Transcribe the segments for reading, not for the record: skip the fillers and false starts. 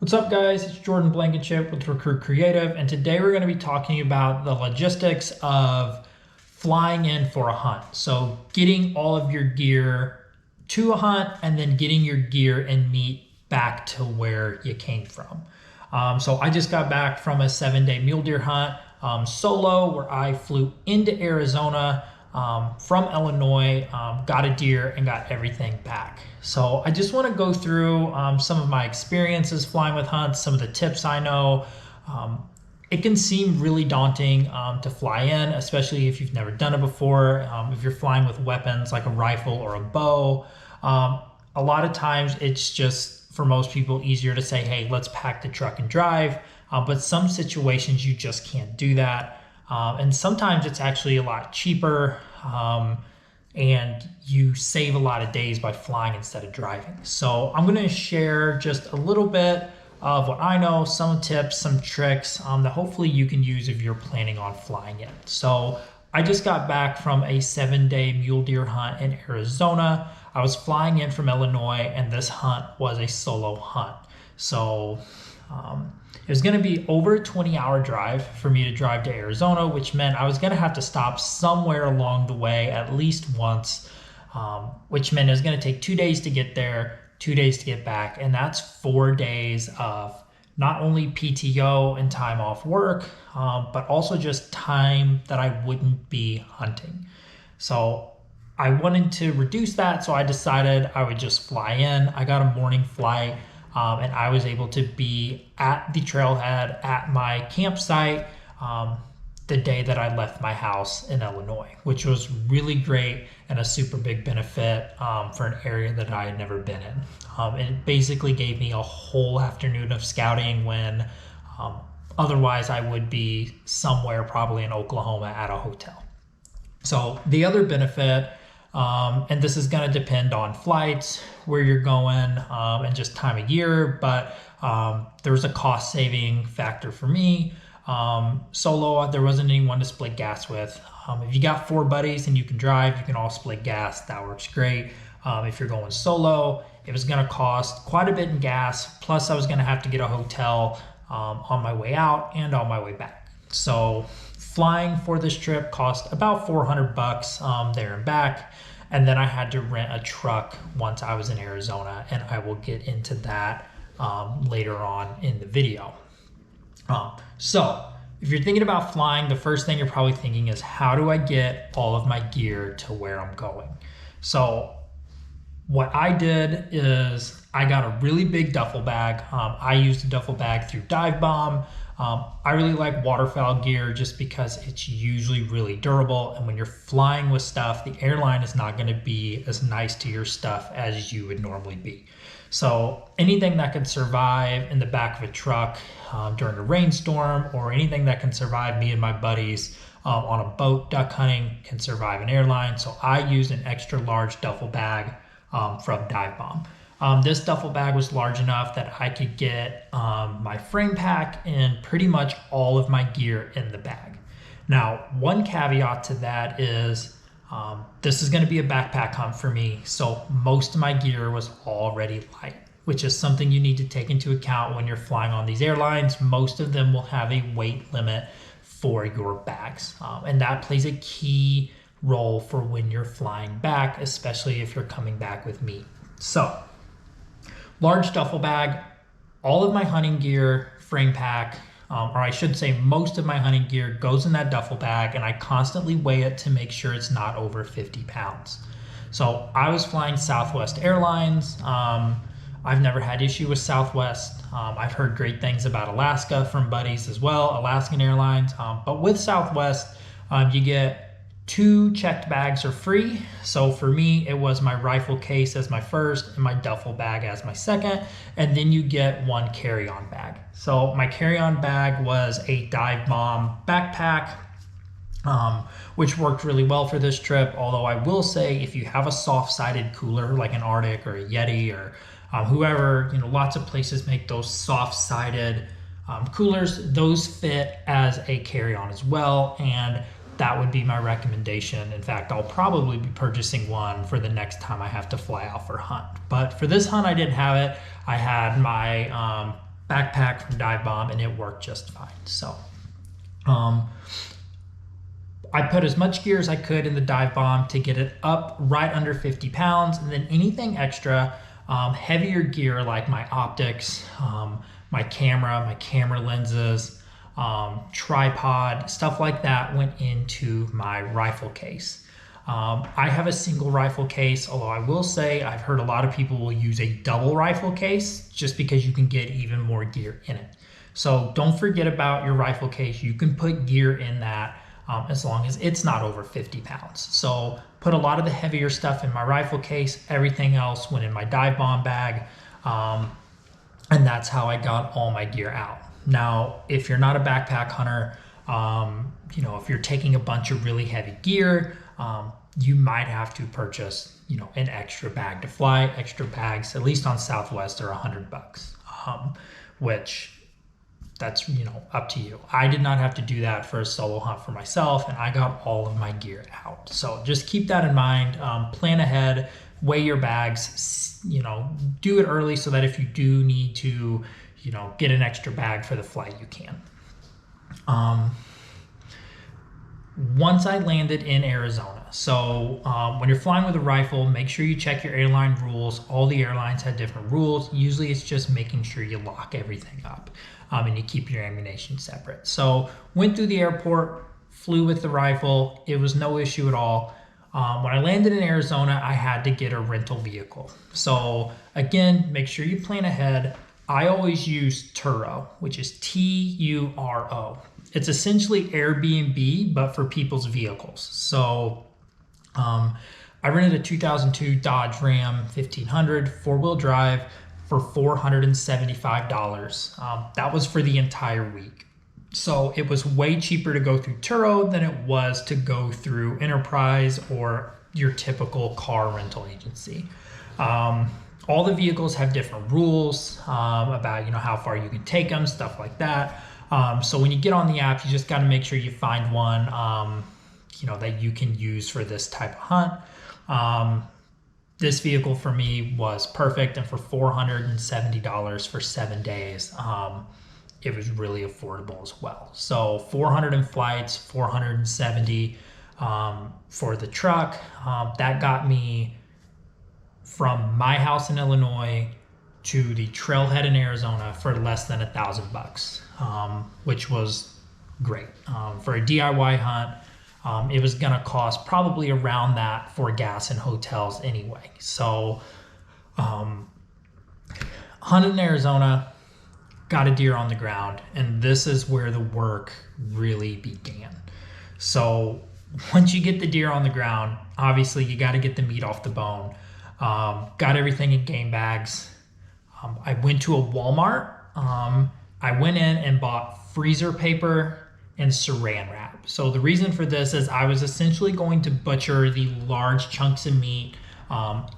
What's up, guys? It's Jordan Blankenship with Recruit Creative, and today we're going to be talking about the logistics of flying in for a hunt. So getting all of your gear to a hunt and then getting your gear and meat back to where you came from. So I just got back from a 7-day mule deer hunt solo, where I flew into Arizona from Illinois, got a deer and got everything back. So I just want to go through some of my experiences flying with hunts, some of the tips I know. It can seem really daunting to fly in, especially if you've never done it before. If you're flying with weapons like a rifle or a bow, a lot of times it's just, for most people, easier to say, hey, let's pack the truck and drive. But some situations you just can't do that. And sometimes it's actually a lot cheaper and you save a lot of days by flying instead of driving. So I'm going to share just a little bit of what I know, some tips, some tricks that hopefully you can use if you're planning on flying in. So I just got back from a 7-day mule deer hunt in Arizona. I was flying in from Illinois, and this hunt was a solo hunt. So it was going to be over a 20-hour drive for me to drive to Arizona, which meant I was going to have to stop somewhere along the way at least once, which meant it was going to take 2 days to get there, 2 days to get back. And that's 4 days of not only PTO and time off work, but also just time that I wouldn't be hunting. So I wanted to reduce that, so I decided I would just fly in. I got a morning flight. And I was able to be at the trailhead at my campsite the day that I left my house in Illinois, which was really great and a super big benefit for an area that I had never been in. It basically gave me a whole afternoon of scouting when otherwise I would be somewhere probably in Oklahoma at a hotel. So the other benefit, and this is going to depend on flights, where you're going, and just time of year, but there's a cost saving factor for me. Solo, there wasn't anyone to split gas with. If you got 4 buddies and you can drive, you can all split gas. That works great. If you're going solo, it was going to cost quite a bit in gas. Plus I was going to have to get a hotel on my way out and on my way back. So flying for this trip cost about $400 there and back. And then I had to rent a truck once I was in Arizona, and I will get into that later on in the video. So if you're thinking about flying, the first thing you're probably thinking is, how do I get all of my gear to where I'm going? So what I did is I got a really big duffel bag. I used a duffel bag through Dive Bomb. I really like waterfowl gear just because it's usually really durable, and when you're flying with stuff, the airline is not going to be as nice to your stuff as you would normally be. So anything that can survive in the back of a truck during a rainstorm, or anything that can survive me and my buddies on a boat duck hunting, can survive an airline. So I used an extra large duffel bag from Dive Bomb. This duffel bag was large enough that I could get my frame pack and pretty much all of my gear in the bag. Now, one caveat to that is this is going to be a backpack hunt for me, so most of my gear was already light, which is something you need to take into account when you're flying on these airlines. Most of them will have a weight limit for your bags, and that plays a key role for when you're flying back, especially if you're coming back with meat. So large duffel bag, all of my hunting gear, frame pack, or I should say most of my hunting gear goes in that duffel bag, and I constantly weigh it to make sure it's not over 50 pounds. So I was flying Southwest Airlines. I've never had issue with Southwest. I've heard great things about Alaska from buddies as well, Alaskan Airlines. But with Southwest, you get 2 checked bags are free. So for me, it was my rifle case as my first and my duffel bag as my second. And then you get 1 carry-on bag. So my carry-on bag was a Dive Bomb backpack, which worked really well for this trip. Although I will say, if you have a soft-sided cooler like an Arctic or a Yeti or whoever, lots of places make those soft-sided coolers. Those fit as a carry-on as well. And that would be my recommendation. In fact, I'll probably be purchasing one for the next time I have to fly out for a hunt. But for this hunt, I didn't have it. I had my backpack from Dive Bomb, and it worked just fine. So I put as much gear as I could in the Dive Bomb to get it up right under 50 pounds, and then anything extra, heavier gear like my optics, my camera lenses, tripod, stuff like that went into my rifle case. I have a single rifle case, although I will say I've heard a lot of people will use a double rifle case just because you can get even more gear in it. So don't forget about your rifle case. You can put gear in that as long as it's not over 50 pounds. So put a lot of the heavier stuff in my rifle case. Everything else went in my Dive Bomb bag. And that's how I got all my gear out. Now, if you're not a backpack hunter, if you're taking a bunch of really heavy gear, you might have to purchase, an extra bag to fly. Extra bags, at least on Southwest, are $100, which that's, up to you. I did not have to do that for a solo hunt for myself, and I got all of my gear out. So just keep that in mind. Plan ahead, weigh your bags, do it early so that if you do need to, get an extra bag for the flight, you can. Once I landed in Arizona, so when you're flying with a rifle, make sure you check your airline rules. All the airlines had different rules. Usually it's just making sure you lock everything up and you keep your ammunition separate. So went through the airport, flew with the rifle. It was no issue at all. When I landed in Arizona, I had to get a rental vehicle. So again, make sure you plan ahead. I always use Turo, which is Turo. It's essentially Airbnb, but for people's vehicles. So I rented a 2002 Dodge Ram 1500 four-wheel drive for $475. That was for the entire week. So it was way cheaper to go through Turo than it was to go through Enterprise or your typical car rental agency. All the vehicles have different rules about how far you can take them, stuff like that. So when you get on the app, you just got to make sure you find one that you can use for this type of hunt. This vehicle for me was perfect, and for $470 for 7 days, it was really affordable as well. So 400 in flights, 470 for the truck. That got me from my house in Illinois to the trailhead in Arizona for less than $1,000, which was great. For a DIY hunt, it was gonna cost probably around that for gas and hotels anyway. So hunted in Arizona, got a deer on the ground, and this is where the work really began. So once you get the deer on the ground, obviously you got to get the meat off the bone. Got everything in game bags. I went to a Walmart. I went in and bought freezer paper and saran wrap. So the reason for this is I was essentially going to butcher the large chunks of meat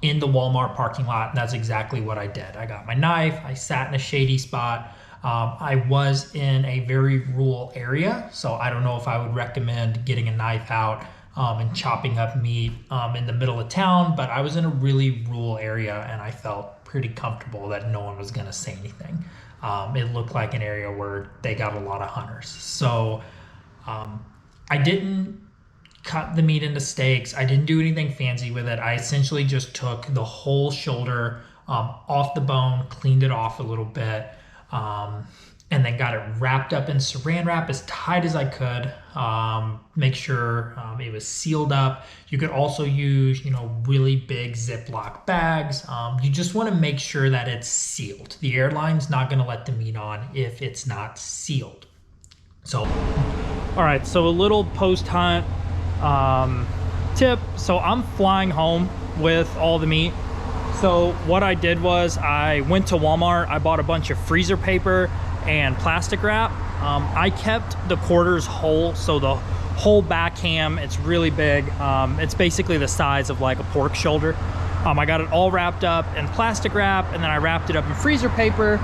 in the Walmart parking lot, and that's exactly what I did. I got my knife, I sat in a shady spot. I was in a very rural area, so I don't know if I would recommend getting a knife out and chopping up meat in the middle of town, but I was in a really rural area and I felt pretty comfortable that no one was gonna say anything. It looked like an area where they got a lot of hunters. So I didn't cut the meat into steaks. I didn't do anything fancy with it. I essentially just took the whole shoulder off the bone, cleaned it off a little bit, and then got it wrapped up in saran wrap as tight as I could. Make sure it was sealed up. You could also use, really big Ziploc bags. You just want to make sure that it's sealed. The airline's not going to let the meat on if it's not sealed. So, all right, so a little post-hunt tip. So I'm flying home with all the meat. So what I did was I went to Walmart, I bought a bunch of freezer paper and plastic wrap. I kept the quarters whole, so the whole back ham, it's really big. It's basically the size of like a pork shoulder. I got it all wrapped up in plastic wrap, and then I wrapped it up in freezer paper.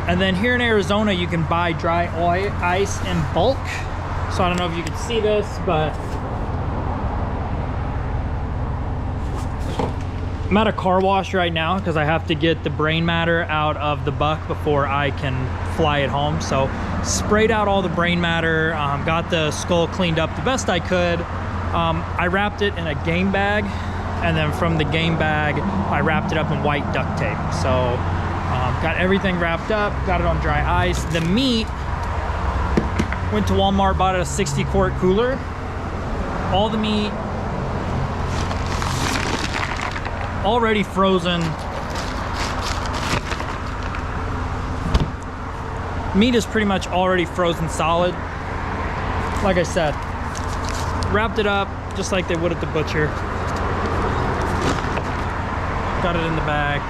And then here in Arizona, you can buy dry ice in bulk. So I don't know if you can see this, but I'm at a car wash right now because I have to get the brain matter out of the buck before I can fly it home. So sprayed out all the brain matter, got the skull cleaned up the best I could. I wrapped it in a game bag, and then from the game bag, I wrapped it up in white duct tape. So got everything wrapped up, got it on dry ice. The meat, went to Walmart, bought a 60 quart cooler. All the meat already frozen. Meat is pretty much already frozen solid. Like I said, wrapped it up just like they would at the butcher. Got it in the bag.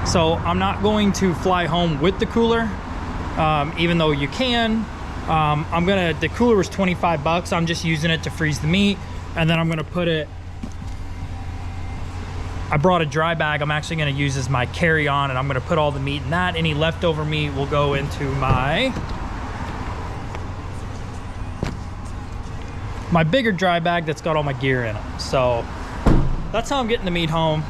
So I'm not going to fly home with the cooler, even though you can. The cooler was 25 bucks. I'm just using it to freeze the meat, and then I'm gonna put it, I brought a dry bag I'm actually gonna use as my carry-on, and I'm gonna put all the meat in that. Any leftover meat will go into my bigger dry bag that's got all my gear in it. So that's how I'm getting the meat home.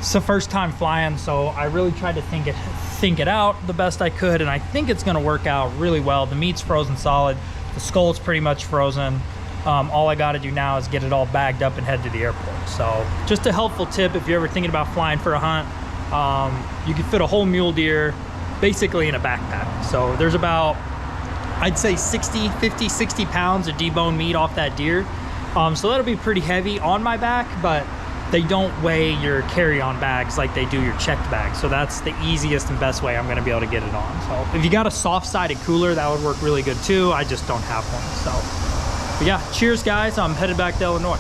It's the first time flying, so I really tried to think it out the best I could, and I think it's gonna work out really well. The meat's frozen solid, the skull's pretty much frozen. All I gotta do now is get it all bagged up and head to the airport. So just a helpful tip if you're ever thinking about flying for a hunt. You can fit a whole mule deer basically in a backpack. So there's about, I'd say 50, 60 pounds of deboned meat off that deer. So that'll be pretty heavy on my back, but they don't weigh your carry-on bags like they do your checked bags. So that's the easiest and best way I'm gonna be able to get it on. So if you got a soft-sided cooler, that would work really good too. I just don't have one. So, but yeah, cheers guys. I'm headed back to Illinois.